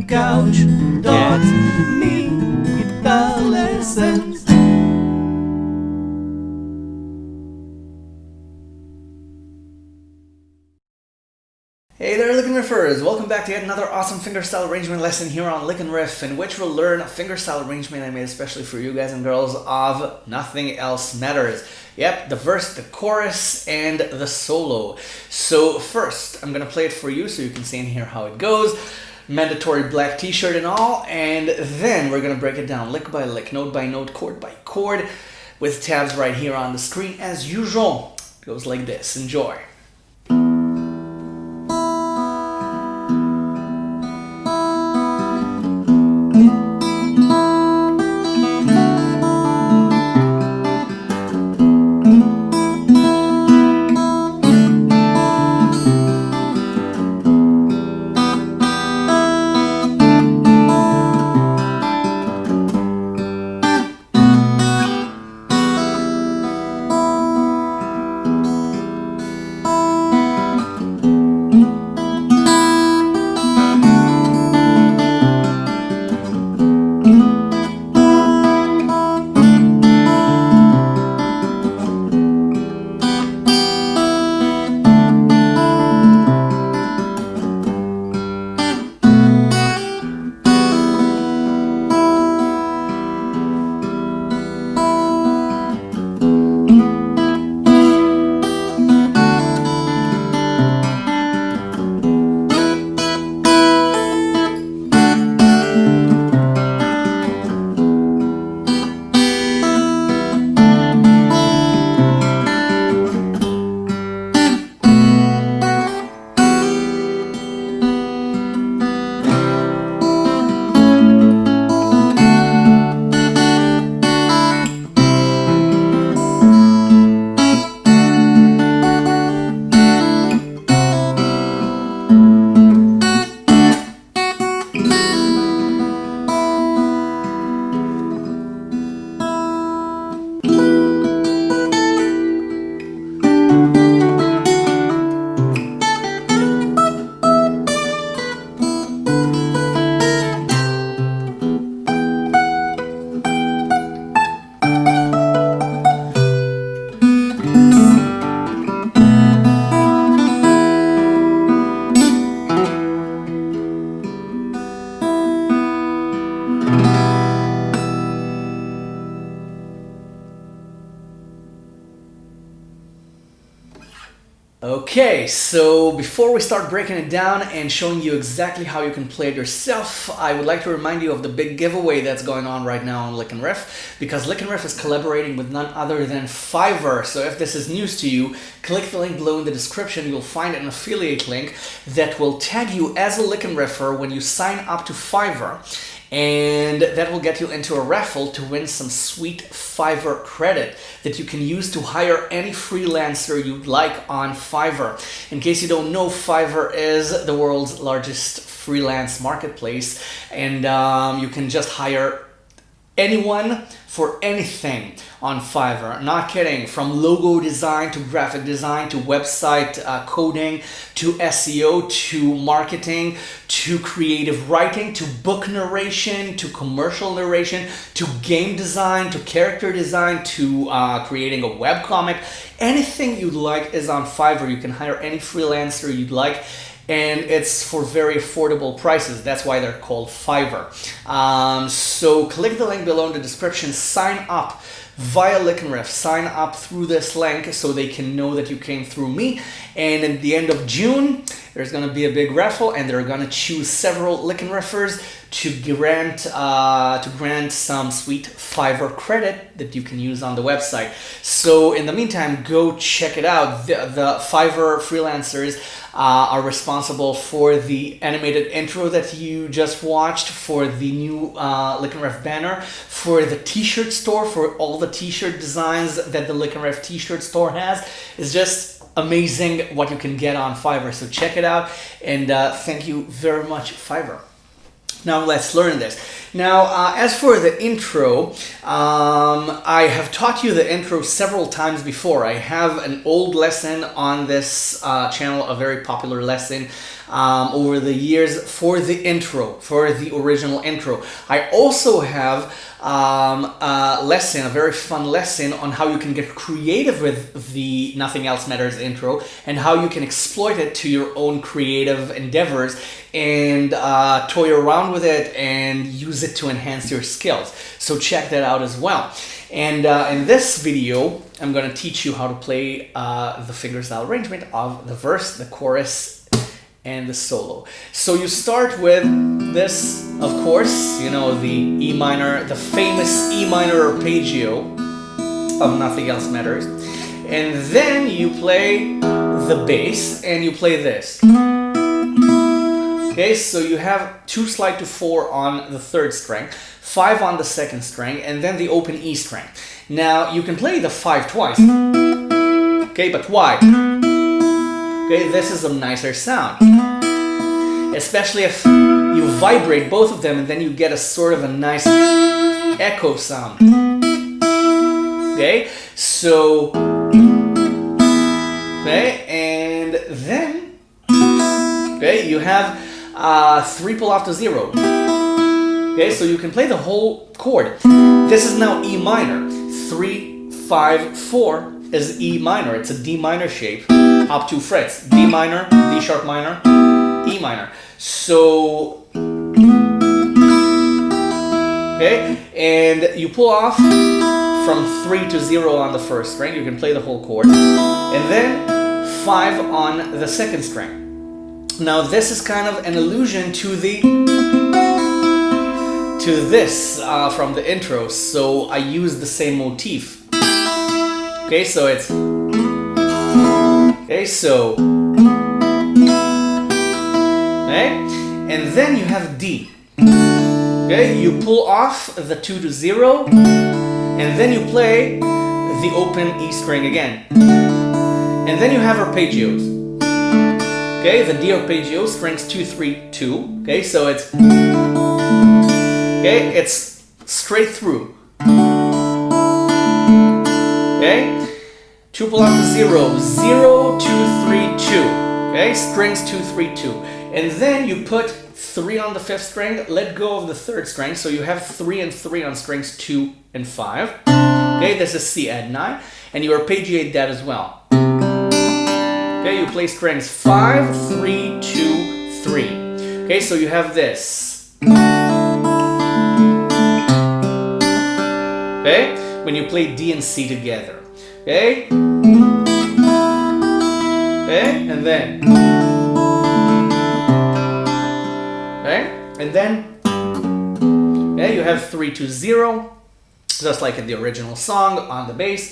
couch.me guitar lessons. Hey there, Licknriffers! Welcome back to yet another awesome fingerstyle arrangement lesson here on Licknriff, in which we'll learn a fingerstyle arrangement I made especially for you guys and girls of Nothing Else Matters. Yep, the verse, the chorus, and the solo. So first, I'm gonna play it for you so you can see and hear how it goes. Mandatory black t-shirt and all, and then we're gonna break it down lick by lick, note by note, chord by chord, with tabs right here on the screen as usual. It goes like this. Enjoy. Okay, so before we start breaking it down and showing you exactly how you can play it yourself, I would like to remind you of the big giveaway that's going on right now on Licknriff, because Licknriff is collaborating with none other than Fiverr. So if this is news to you, click the link below in the description. You'll find an affiliate link that will tag you as a Licknriffer when you sign up to Fiverr. And that will get you into a raffle to win some sweet Fiverr credit that you can use to hire any freelancer you'd like on Fiverr. In case you don't know, Fiverr is the world's largest freelance marketplace, and you can just hire anyone for anything on Fiverr. Not kidding. From logo design to graphic design to website coding to SEO to marketing to creative writing to book narration to commercial narration to game design to character design to creating a webcomic. Anything you'd like is on Fiverr. You can hire any freelancer you'd like, and it's for very affordable prices. That's why they're called Fiverr. So click the link below in the description, sign up via Licknriff, sign up through this link so they can know that you came through me. And at the end of June, there's gonna be a big raffle, and they're gonna choose several Licknriffers to grant some sweet Fiverr credit that you can use on the website. So in the meantime, go check it out. The Fiverr freelancers are responsible for the animated intro that you just watched, for the new Licknriff banner, for the t-shirt store, for all the t-shirt designs that the Licknriff t-shirt store has. It's just amazing what you can get on Fiverr. So check it out, and thank you very much, Fiverr. Now let's learn this. Now, as for the intro, I have taught you the intro several times before. I have an old lesson on this channel, a very popular lesson over the years for the intro, for the original intro. I also have a lesson, a very fun lesson on how you can get creative with the Nothing Else Matters intro and how you can exploit it to your own creative endeavors and toy around with it and use it to enhance your skills. So check that out as well. And in this video, I'm going to teach you how to play the fingerstyle arrangement of the verse, the chorus, and the solo. So you start with this, of course, you know, the E minor, the famous E minor arpeggio of Nothing Else Matters. And then you play the bass and you play this. Okay, so you have 2 slide to 4 on the 3rd string, 5 on the 2nd string, and then the open E string. Now, you can play the 5 twice. Okay, but why? Okay, this is a nicer sound. Especially if you vibrate both of them and then you get a sort of a nice echo sound. Okay, so... Okay, and then... Okay, you have 3 pull off to 0. Okay, so you can play the whole chord. This is now E minor. 3, 5, 4 is E minor. It's a D minor shape, up 2 frets. D minor, D sharp minor, E minor. So, okay, and you pull off from 3 to 0 on the 1st string. You can play the whole chord. And then 5 on the 2nd string. Now this is kind of an allusion to this from the intro, so I use the same motif. Okay, so it's and then you have D. Okay, you pull off the 2 to 0, and then you play the open E string again, and then you have arpeggios. Okay, the D arpeggio, strings 2, 3, 2. Okay, so it's straight through. Okay, 2 pull off to 0, 0, 2, 3, 2. Okay, strings 2, 3, 2. And then you put 3 on the 5th string, let go of the 3rd string, so you have 3 and 3 on strings 2 and 5. Okay, this is C add 9, and you arpeggiate that as well. Okay, you play strings 5, 3, 2, 3. Okay, so you have this. Okay, when you play D and C together. Okay, okay, and then. Okay, and then. Okay, you have 3, 2, 0, just like in the original song on the bass.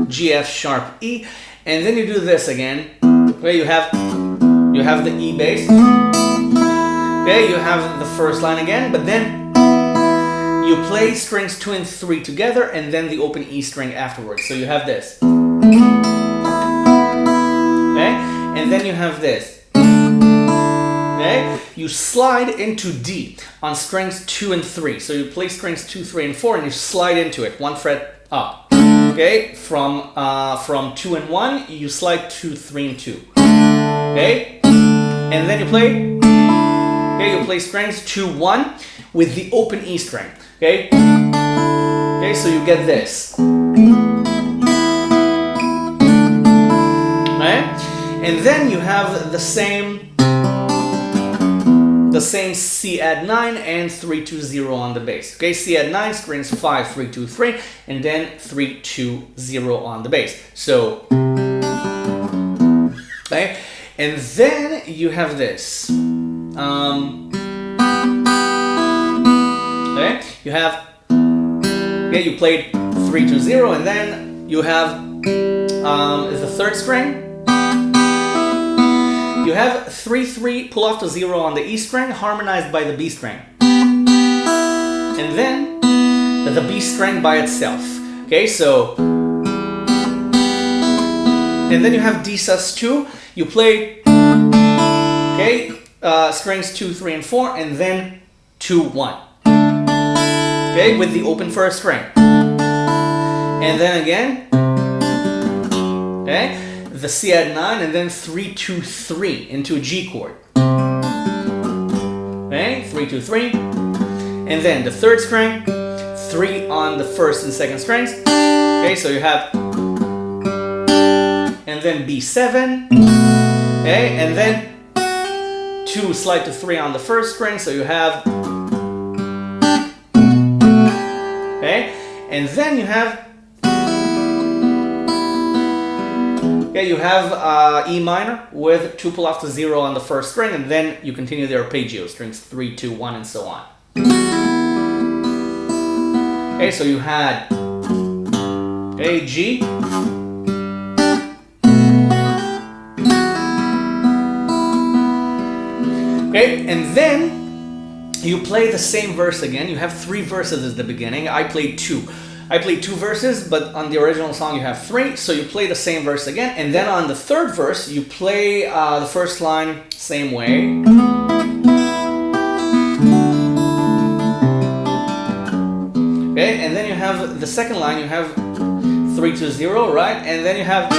G, F sharp, E. And then you do this again, where you have the E bass. Okay, you have the 1st line again, but then you play strings 2 and 3 together, and then the open E string afterwards. So you have this. Okay, and then you have this. Okay, you slide into D on strings 2 and 3. So you play strings 2, 3, and 4, and you slide into it, 1 fret up. Okay, from 2 and 1, you slide 2, 3, and 2. Okay, and then you play. Okay, you play strings 2, 1 with the open E string. Okay, okay, so you get this. Okay, and then you have the same C add 9 and 3, 2, 0 on the bass. Okay, C add 9, strings 5, 3, 2, 3, and then 3, 2, 0 on the bass. So, okay, and then you have this. Okay, you have. Okay, you played 3, 2, 0, and then you have the 3rd string. You have 3, 3, pull off to 0 on the E string, harmonized by the B string. And then the B string by itself. Okay, so... And then you have D sus2. You play... Okay, strings 2, 3, and 4, and then 2, 1. Okay, with the open 1st string. And then again... Okay, the C add 9, and then 3, 2, 3 into a G chord. okay, 3, 2, 3, and then the third string, 3 on the first and second strings, okay, so you have, and then B7, okay, and then 2 slide to 3 on the first string, so you have, okay, and then you have, okay, you have E minor with 2 pull off to 0 on the first string, and then you continue the arpeggio, strings 3, 2, 1, and so on. Okay, so you had, okay, G, okay, and then you play the same verse again. You have 3 verses at the beginning. I played 2. I played 2 verses, but on the original song you have 3, so you play the same verse again, and then on the third verse you play the first line same way. Okay, and then you have the second line, you have 3 to 0, right? And then you have,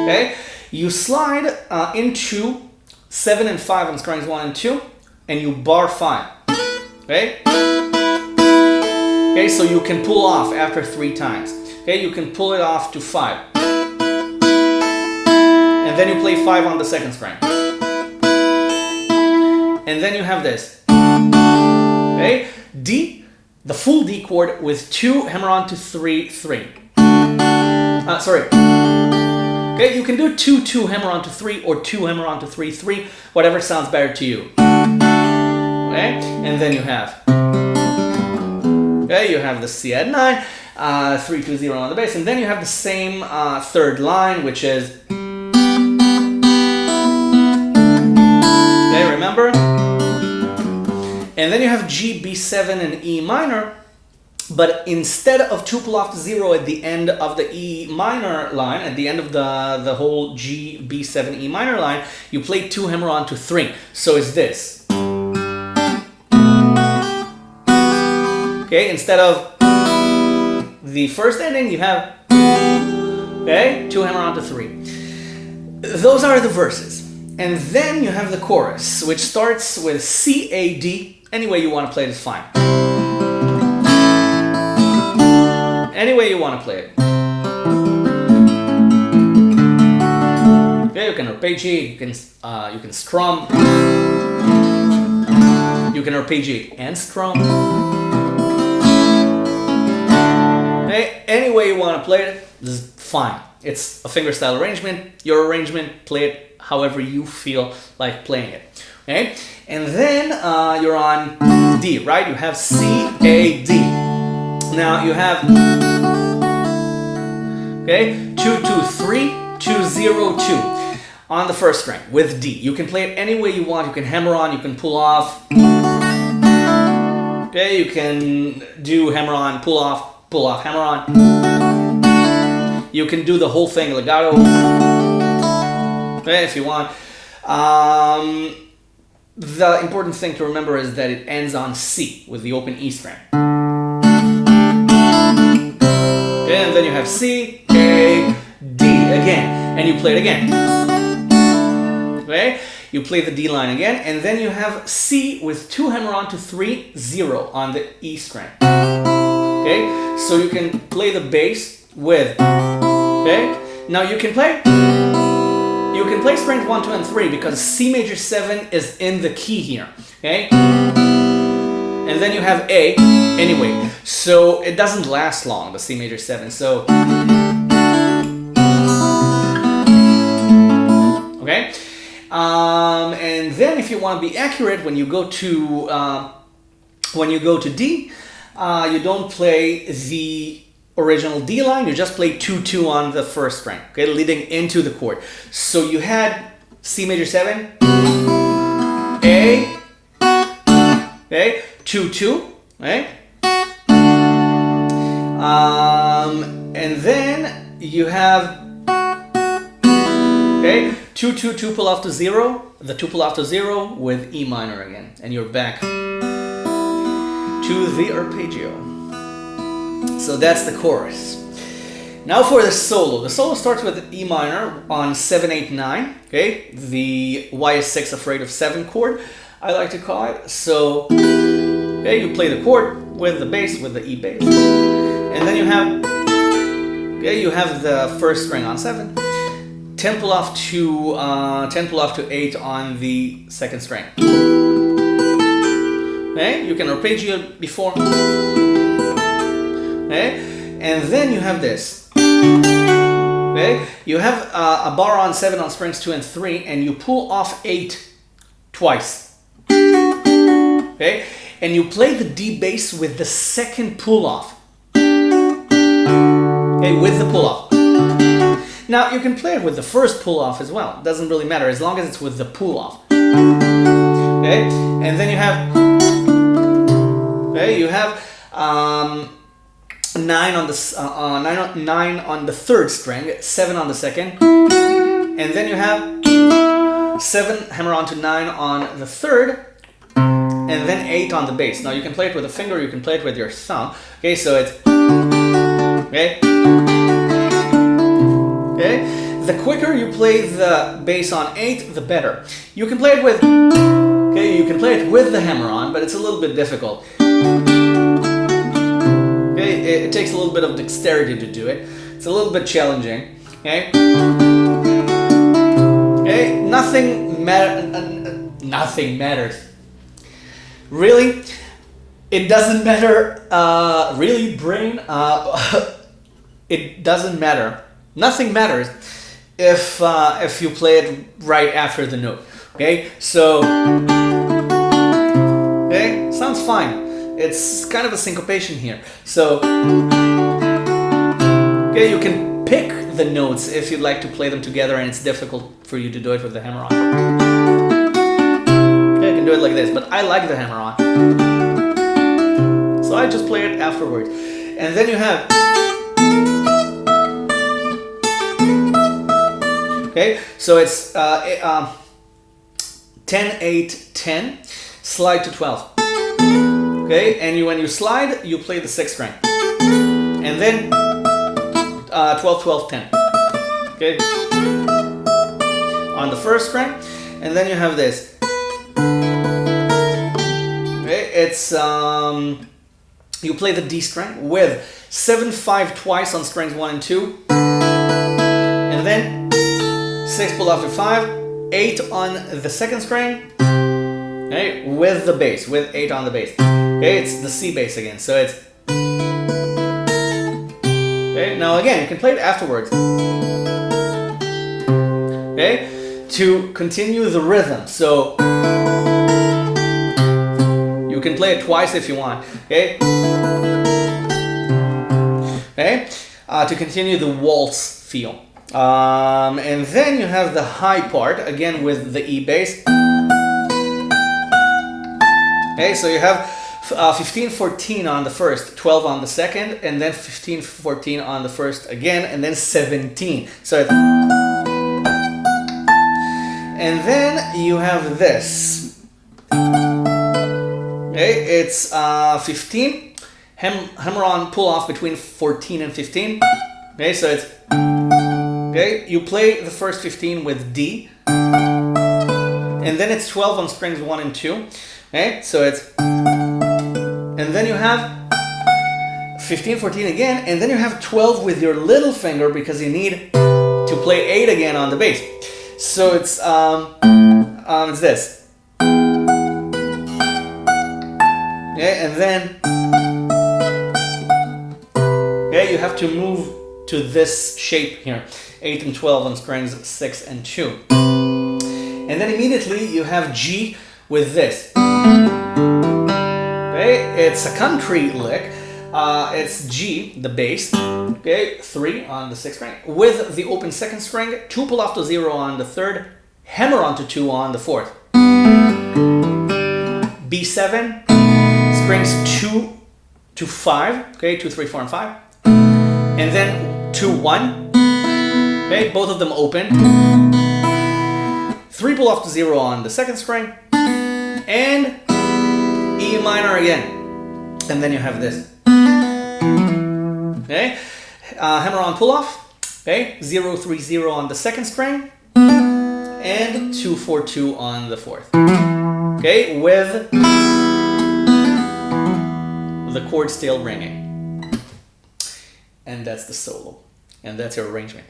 okay, you slide into 7 and 5 on strings 1 and 2, and you bar 5, okay? Okay, so you can pull off after 3 times. Okay, you can pull it off to 5. And then you play 5 on the second string. And then you have this. Okay, D, the full D chord with 2 hammer on to 3, 3. Sorry. Okay, you can do 2, 2 hammer on to 3 or 2 hammer on to 3, 3, whatever sounds better to you. Okay, and then you have, okay, you have the C add 9, 3, 2, 0 on the bass, and then you have the same third line, which is, okay, remember? And then you have G, B7, and E minor, but instead of 2 pull off to 0 at the end of the E minor line, at the end of the whole G, B7, E minor line, you play 2 hammer on to 3. So it's this. Okay, instead of the first ending, you have, okay, 2 hammer on to 3. Those are the verses. And then you have the chorus, which starts with C, A, D. Any way you want to play it is fine. Any way you want to play it. Okay, you can arpeggiate, you can strum. You can arpeggiate and strum. Okay, any way you want to play it is fine. It's a fingerstyle arrangement. Your arrangement, play it however you feel like playing it. Okay, and then you're on D, right? You have C, A, D. Now you have, okay, 2, 2, 3, 2, 0, 2 on the first string with D. You can play it any way you want. You can hammer on, you can pull off. Okay, you can do hammer on, pull off, hammer on. You can do the whole thing legato, okay, if you want. The important thing to remember is that it ends on C with the open E string. Okay, and then you have C, A, D again, and you play it again. Okay, you play the D line again, and then you have C with 2 hammer on to 3, 0 on the E string. Okay, so you can play the bass with, okay, now you can play strings 1, 2, and 3 because C major 7 is in the key here, okay, and then you have A anyway, so it doesn't last long, the C major 7, so, okay, and then if you want to be accurate, when you go to D, you don't play the original D line, you just play 2, 2 on the first string, okay, leading into the chord. So you had C major 7, A, okay, 2, 2, right? And then you have, okay, 2, 2, 2 pull off to 0, the 2 pull off to 0 with E minor again, and you're back to the arpeggio. So that's the chorus. Now for the solo. The solo starts with E minor on 7, 8, 9. Okay, the Why is 6 Afraid of 7 chord, I like to call it. So, okay, you play the chord with the bass, with the E bass, and then you have, okay, you have the first string on 7, 10 pull off to 8 on the second string. Okay, you can arpeggio before. Okay, and then you have this. Okay, you have a bar on 7 on strings 2 and 3, and you pull off 8 twice. Okay, and you play the D bass with the second pull off. Okay, with the pull off. Now you can play it with the first pull off as well. It doesn't really matter as long as it's with the pull off. Okay, and then you have. Okay, you have 9 on the 9 on the third string, 7 on the second, and then you have 7 hammer on to 9 on the third, and then 8 on the bass. Now you can play it with a finger, you can play it with your thumb. Okay, so it's okay. Okay, the quicker you play the bass on 8, the better. You can play it with. Okay, you can play it with the hammer on, but it's a little bit difficult. Okay, it takes a little bit of dexterity to do it. It's a little bit challenging. Okay. Okay, nothing matters. Really, it doesn't matter. Really, brain. It doesn't matter. Nothing matters if you play it right after the note. Okay, so. Okay, sounds fine. It's kind of a syncopation here. So, okay, you can pick the notes if you'd like to play them together and it's difficult for you to do it with the hammer on. Okay, you can do it like this, but I like the hammer on. So I just play it afterwards. And then you have. Okay, so it's 10, 8, 10, slide to 12. Okay, and when you slide, you play the 6th string. And then 12, 12, 10. Okay, on the first string. And then you have this. Okay, it's you play the D string with 7, 5 twice on strings 1 and 2. And then 6 pull off to 5, 8 on the second string. Okay, with the bass, with 8 on the bass. Okay, it's the C bass again, so it's. Okay, now again, you can play it afterwards. Okay, to continue the rhythm. So you can play it twice if you want. Okay, okay, to continue the waltz feel. And then you have the high part again with the E bass. Okay, so you have 15, 14 on the first, 12 on the second, and then 15, 14 on the first again, and then 17. So it's, and then you have this. Okay, it's 15, hammer on, pull off between 14 and 15. Okay, so it's, okay, you play the first 15 with D, and then it's 12 on strings 1 and 2. Okay, so it's, and then you have 15, 14 again, and then you have 12 with your little finger because you need to play 8 again on the bass. So it's this. Okay, and then, okay, you have to move to this shape here, 8 and 12 on strings 6 and 2. And then immediately you have G with this. Okay, it's a country lick. It's G, the bass. Okay, 3 on the 6th string with the open second string, 2 pull off to 0 on the third, hammer onto 2 on the fourth. B7, strings 2 to 5. Okay, 2, 3, 4, and 5, and then 2, 1. Okay, both of them open. 3 pull off to 0 on the second string, and E minor again. And then you have this. Okay, hammer on pull off, okay, 0 3 0 on the second string, and 2 4 2 on the fourth, okay, with the chord still ringing. And that's the solo, and that's your arrangement.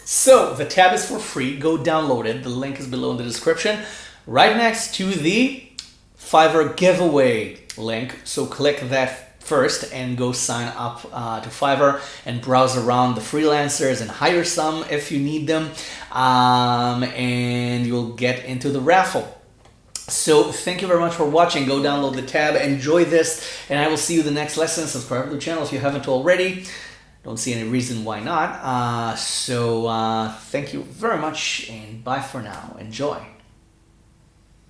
So the tab is for free. Go download it. The link is below in the description, right next to the Fiverr giveaway link. So click that first and go sign up to Fiverr and browse around the freelancers and hire some if you need them, and you'll get into the raffle. So thank you very much for watching. Go download the tab, enjoy this, and I will see you in the next lesson. Subscribe to the channel if you haven't already. Don't see any reason why not. So thank you very much, and bye for now. Enjoy.